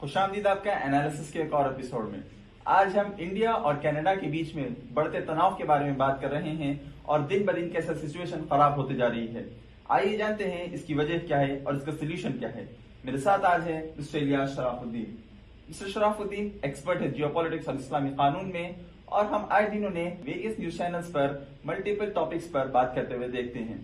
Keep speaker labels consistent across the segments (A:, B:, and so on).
A: खुशामदीद आपका एनालिसिस के एक और एपिसोड में। आज हम इंडिया और कनाडा के बीच में बढ़ते तनाव के बारे में बात कर रहे हैं और दिन ब दिन कैसा सिचुएशन खराब होते जा रही है। आइए जानते हैं इसकी वजह क्या है और इसका सोल्यूशन क्या है। मेरे साथ आज है mister Ilyas Sharafuddin. Mister Sharafuddin expert है जियोपॉलिटिक्स और इस्लामी कानून में, और हम आए दिन उन्हें वेरियस न्यूज चैनल्स पर मल्टीपल टॉपिक्स पर बात करते हुए देखते हैं।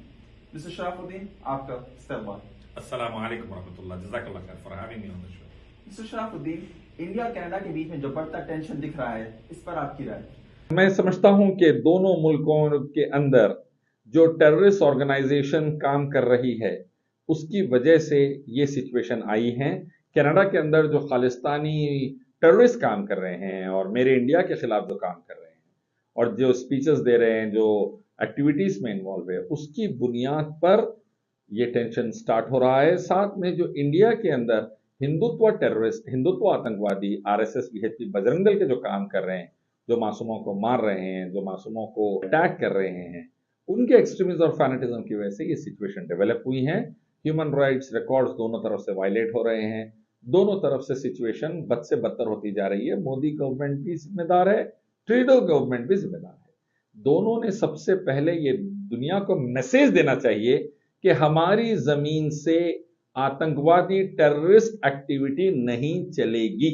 A: मिस्टर शराफुद्दीन, आपका इस्तकबाल।
B: अस्सलाम वालेकुम वरहमतुल्लाह, जज़ाकल्लाह खैर for having me on the show.
A: Mister Sharafuddin, India और कनाडा के बीच में जो बढ़ता टेंशन दिख रहा है, इस पर आपकी राय?
C: मैं समझता हूं कि दोनों मुल्कों के अंदर जो टेररिस्ट ऑर्गेनाइजेशन काम कर रही है उसकी वजह से ये सिचुएशन आई है। कनाडा के अंदर जो खालिस्तानी टेररिस्ट काम कर रहे हैं और मेरे इंडिया के खिलाफ जो काम कर रहे हैं और जो स्पीचेस दे रहे हैं, जो एक्टिविटीज में इन्वॉल्व है, उसकी बुनियाद पर ये टेंशन स्टार्ट हो रहा है। साथ में जो इंडिया के अंदर हिंदुत्व टेररिस्ट, हिंदुत्व आतंकवादी, आरएसएस, बीएचपी, बजरंग दल के जो काम कर रहे हैं, जो मासूमों को मार रहे हैं, जो मासूमों को अटैक कर रहे हैं, उनके एक्सट्रीमिज्म और फैनेटिज्म की वजह से ये सिचुएशन डेवलप हुई है। ह्यूमन राइट्स रिकॉर्ड्स दोनों तरफ से वायलेट हो रहे हैं, दोनों तरफ से सिचुएशन बद से बदतर होती जा रही है। मोदी गवर्नमेंट भी जिम्मेदार है, ट्रूडो गवर्नमेंट भी जिम्मेदार है। दोनों ने सबसे पहले ये दुनिया को मैसेज देना चाहिए कि हमारी जमीन से आतंकवादी टेररिस्ट एक्टिविटी नहीं चलेगी।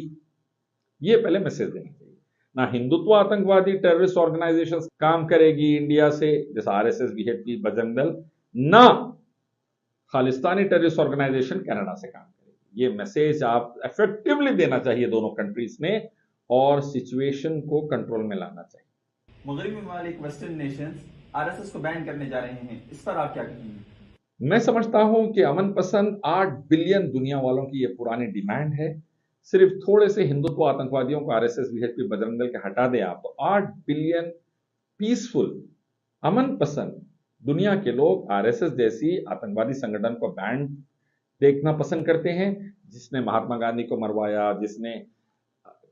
C: ये पहले मैसेज देना चाहिए। ना हिंदुत्व आतंकवादी टेररिस्ट ऑर्गेनाइजेशन काम करेगी इंडिया से, जैसा आरएसएस, बीएचपी, बजरंग दल, ना खालिस्तानी टेररिस्ट ऑर्गेनाइजेशन कनाडा से काम करेगी। ये मैसेज आप इफेक्टिवली देना चाहिए दोनों कंट्रीज ने और सिचुएशन को कंट्रोल में लाना चाहिए।
A: मगरबी ममालिक, वेस्टर्न नेशंस आरएसएस को बैन करने जा रहे हैं, इस पर आप क्या कहेंगे?
C: मैं समझता हूं कि अमन पसंद 8 बिलियन दुनिया वालों की यह पुरानी डिमांड है। सिर्फ थोड़े से हिंदुत्व आतंकवादियों को आरएसएस, बीएचपी, बजरंग दल के हटा दें आप, तो 8 बिलियन पीसफुल अमन पसंद दुनिया के लोग आरएसएस जैसी आतंकवादी संगठन को बैन देखना पसंद करते हैं, जिसने महात्मा गांधी को मरवाया, जिसने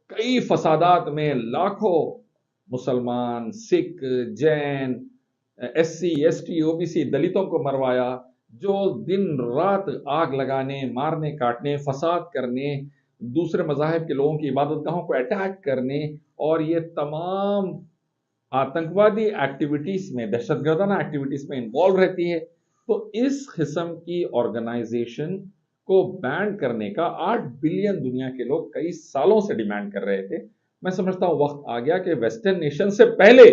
C: कई फसादात में लाखों मुसलमान, Sikh, Jain, SC, ST, OBC, दलितों को मरवाया, जो दिन रात आग लगाने, मारने, काटने, फसाद करने, दूसरे मजाहिब के लोगों की इबादतगाहों को अटैक करने और ये तमाम आतंकवादी एक्टिविटीज में, दहशतगर्दाना एक्टिविटीज में इन्वॉल्व रहती है। तो इस किस्म की ऑर्गेनाइजेशन को बैन करने का 8 बिलियन दुनिया के लोग कई सालों से डिमांड कर रहे थे। मैं समझता हूं वक्त आ गया कि वेस्टर्न नेशन से पहले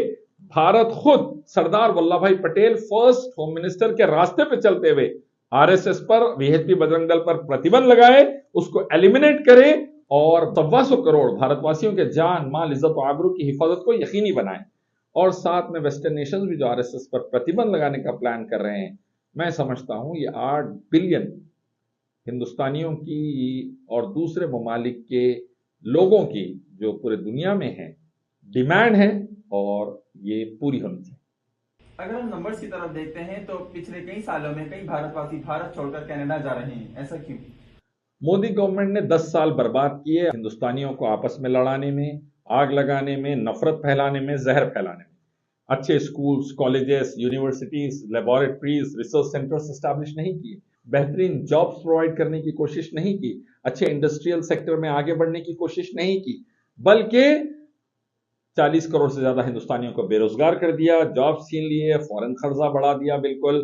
C: भारत खुद सरदार वल्लभ भाई पटेल फर्स्ट होम मिनिस्टर के रास्ते पे चलते हुए आरएसएस पर, बीएचपी, बजरंग दल पर प्रतिबंध लगाए, उसको एलिमिनेट करे और 125 करोड़ भारतवासियों के जान, माल, इज्जत और आबरू की हिफाजत को यकीनी बनाए। और साथ में वेस्टर्न नेशंस भी जो आरएसएस पर प्रतिबंध लगाने का प्लान कर रहे हैं, मैं समझता हूं ये 8 बिलियन हिंदुस्तानियों की और दूसरे ममालिक के लोगों की जो पूरे दुनिया में है डिमांड है और ये पूरी होनी चाहिए।
A: अगर हम नंबर्स की तरफ देखते हैं तो पिछले कई सालों में कई भारतवासी भारत छोड़कर कनाडा जा रहे हैं, ऐसा क्यों?
C: मोदी गवर्नमेंट ने 10 साल बर्बाद किए हिंदुस्तानियों को आपस में लड़ाने में, आग लगाने में, नफरत फैलाने में, जहर फैलाने में। अच्छे schools, colleges, universities, laboratories, research centres establish नहीं किए, बेहतरीन जॉब्स प्रोवाइड करने की कोशिश नहीं की, अच्छे इंडस्ट्रियल सेक्टर में आगे बढ़ने की कोशिश नहीं की, बल्कि 40 करोड़ से ज्यादा हिंदुस्तानियों को बेरोजगार कर दिया, जॉब छीन लिए, फॉरेन खर्चा बढ़ा दिया, बिल्कुल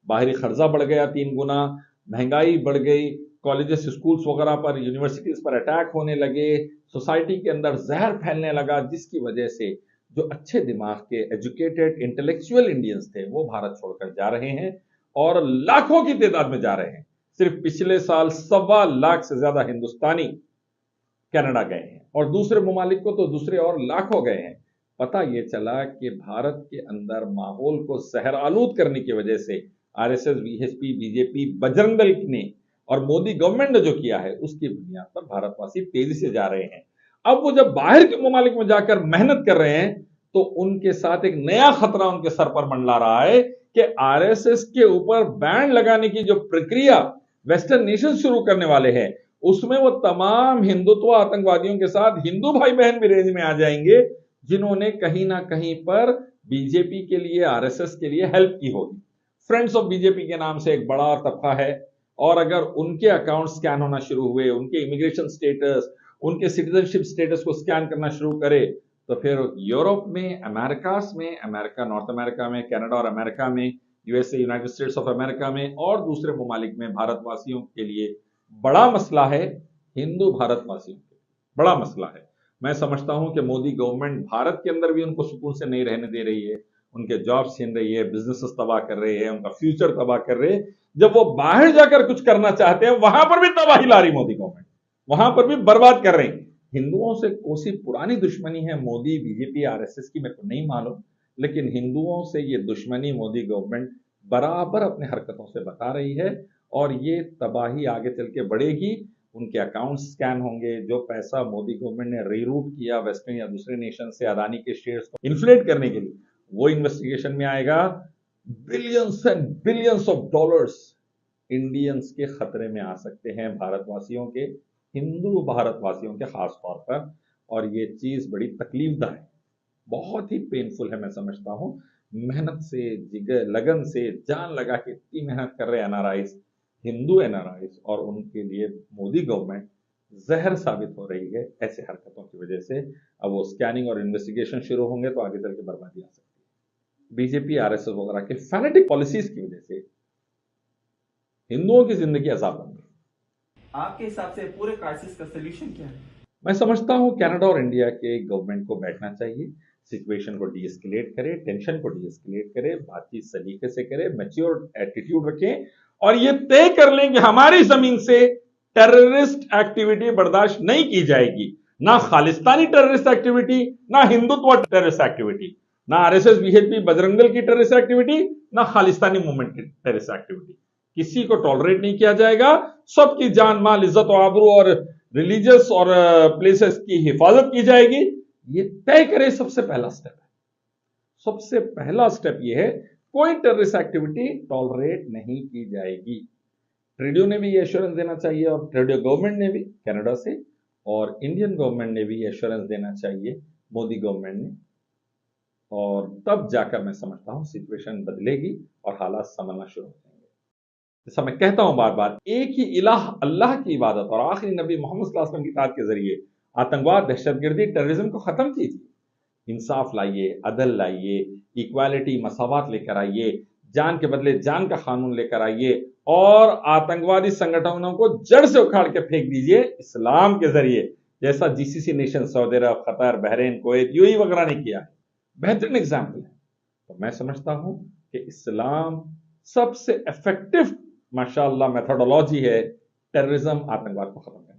C: बाहरी खर्चा बढ़ गया 3 गुना, महंगाई बढ़ गई, कॉलेजेस, स्कूल्स वगैरह पर, यूनिवर्सिटीज पर अटैक होने लगे, सोसाइटी के अंदर जहर फैलने लगा, जिसकी वजह से जो अच्छे दिमाग के एजुकेटेड इंटेलेक्चुअल इंडियंस थे वो भारत छोड़कर जा रहे हैं और लाखों की तादाद में जा रहे हैं। सिर्फ पिछले साल 1.25 लाख से ज्यादा हिंदुस्तानी कनाडा गए हैं और दूसरे ममालिक को तो दूसरे और लाखों गए हैं। पता यह चला कि भारत के अंदर माहौल को जहर आलूद करने की वजह से RSS, BHP, BJP, Bajrang Dal ने और मोदी गवर्नमेंट ने जो किया है उसकी बुनियाद पर भारतवासी तेजी से जा रहे हैं। अब वो जब बाहर के ममालिक में जाकर मेहनत कर रहे हैं तो उनके साथ एक नया खतरा उनके सर पर मंडला रहा है कि आरएसएस के ऊपर बैन लगाने की जो प्रक्रिया वेस्टर्न नेशन शुरू करने वाले हैं, उसमें वो तमाम हिंदुत्व आतंकवादियों के साथ हिंदू भाई बहन भी रेंज में आ जाएंगे, जिन्होंने कहीं ना कहीं पर बीजेपी के लिए, आरएसएस के लिए हेल्प की होगी। फ्रेंड्स ऑफ बीजेपी के नाम से एक बड़ा तबका है, और अगर उनके अकाउंट स्कैन होना शुरू हुए, उनके इमिग्रेशन स्टेटस, उनके सिटीजनशिप स्टेटस को स्कैन करना शुरू करे, तो फिर यूरोप में, अमेरिका, नॉर्थ अमेरिका में, कनाडा और अमेरिका में, USA, United states of America में और दूसरे ममालिक में भारतवासियों के लिए बड़ा मसला है। हिंदू भारतवासियों के बड़ा मसला है। मैं समझता हूं कि मोदी गवर्नमेंट भारत के अंदर भी उनको सुकून से नहीं रहने दे रही है, उनके जॉब छीन रही है, बिजनेसेस तबाह कर रही है, उनका फ्यूचर तबाह कर रही है। जब वो बाहर जाकर कुछ करना चाहते हैं, वहां पर भी तबाही ला रही मोदी गवर्नमेंट, वहां पर भी बर्बाद कर रही। हिंदुओं से कोसी पुरानी दुश्मनी है मोदी, बीजेपी, आरएसएस की, मेरे को नहीं मालूम, लेकिन हिंदुओं से ये दुश्मनी मोदी गवर्नमेंट बराबर अपने हरकतों से बता रही है और ये तबाही आगे चल के बढ़ेगी। उनके अकाउंट स्कैन होंगे, जो पैसा मोदी गवर्नमेंट ने रीरूट किया वेस्टर्न या दूसरे नेशन से अदानी के शेयर्स को इन्फ्लेट करने के लिए, वो इन्वेस्टिगेशन में आएगा। Billions and billions of dollars Indians के खतरे में आ सकते हैं, भारतवासियों के, हिंदू भारतवासियों के खास तौर पर। और ये चीज बड़ी तकलीफदा है, बहुत ही पेनफुल है। मैं समझता हूं मेहनत से, जिगर, लगन से, जान लगा के इतनी मेहनत कर रहे एनआरआईज, हिंदू एनआरआईज, और उनके लिए मोदी गवर्नमेंट जहर साबित हो रही है ऐसे हरकतों की वजह से। अब वो स्कैनिंग और इन्वेस्टिगेशन शुरू होंगे तो आगे चल के बर्बादी आ सकती है। बीजेपी, आरएसएस वगैरह के फैनेटिक पॉलिसीज की वजह से हिंदुओं की जिंदगी आजाद होंगी।
A: आपके हिसाब से पूरे क्राइसिस का सोल्यूशन क्या है?
C: मैं समझता हूं कनाडा और इंडिया के गवर्नमेंट को बैठना चाहिए, सिचुएशन को डीएस्केलेट करे, टेंशन को डीएस्केलेट करे, बातचीत सलीके से करे, मैच्योर एटीट्यूड रखें और ये तय कर लें कि हमारी जमीन से टेररिस्ट एक्टिविटी बर्दाश्त नहीं की जाएगी। ना खालिस्तानी टेररिस्ट एक्टिविटी, ना हिंदुत्व टेररिस्ट एक्टिविटी, ना आरएसएस, बीजेपी, बजरंग दल की टेररिस्ट एक्टिविटी, ना खालिस्तानी मूवमेंट की टेररिस्ट एक्टिविटी। किसी को टॉलरेट नहीं किया जाएगा। सबकी जान, माल, इज्जत और आबरू और रिलीजियस और प्लेसेस की हिफाजत की जाएगी। ये तय करे, सबसे पहला स्टेप है। सबसे पहला स्टेप ये है, कोई टेररिस्ट एक्टिविटी टॉलरेट नहीं की जाएगी। ट्रूडो ने भी ये एश्योरेंस देना चाहिए और ट्रूडो गवर्नमेंट ने भी, कनाडा से, और इंडियन गवर्नमेंट ने भी एश्योरेंस देना चाहिए मोदी गवर्नमेंट ने। और तब जाकर मैं समझता हूं सिचुएशन बदलेगी और हालात संभलना शुरू हो जाएंगे। जैसा मैं कहता हूं बार बार, एक ही इलाह अल्लाह की इबादत और आखिरी नबी मोहम्मद सल्लल्लाहु अलैहि वसल्लम की इताअत के जरिए आतंकवाद, दहशतगर्दी, टेररिज्म को खत्म कीजिए। इंसाफ लाइए, अदल लाइए, इक्वालिटी, मसावत लेकर आइए, जान के बदले जान का कानून लेकर आइए और आतंकवादी संगठनों को जड़ से उखाड़ के फेंक दीजिए इस्लाम के जरिए, जैसा जीसीसी नेशन, सऊदी अरब, कतर, बहरीन, कुवैत, यूएई वगैरह ने किया है। बेहतरीन एग्जाम्पल है। तो मैं समझता हूं कि इस्लाम सबसे इफेक्टिव माशाअल्लाह मेथोडोलॉजी है टेररिज्म, आतंकवाद को खत्म करने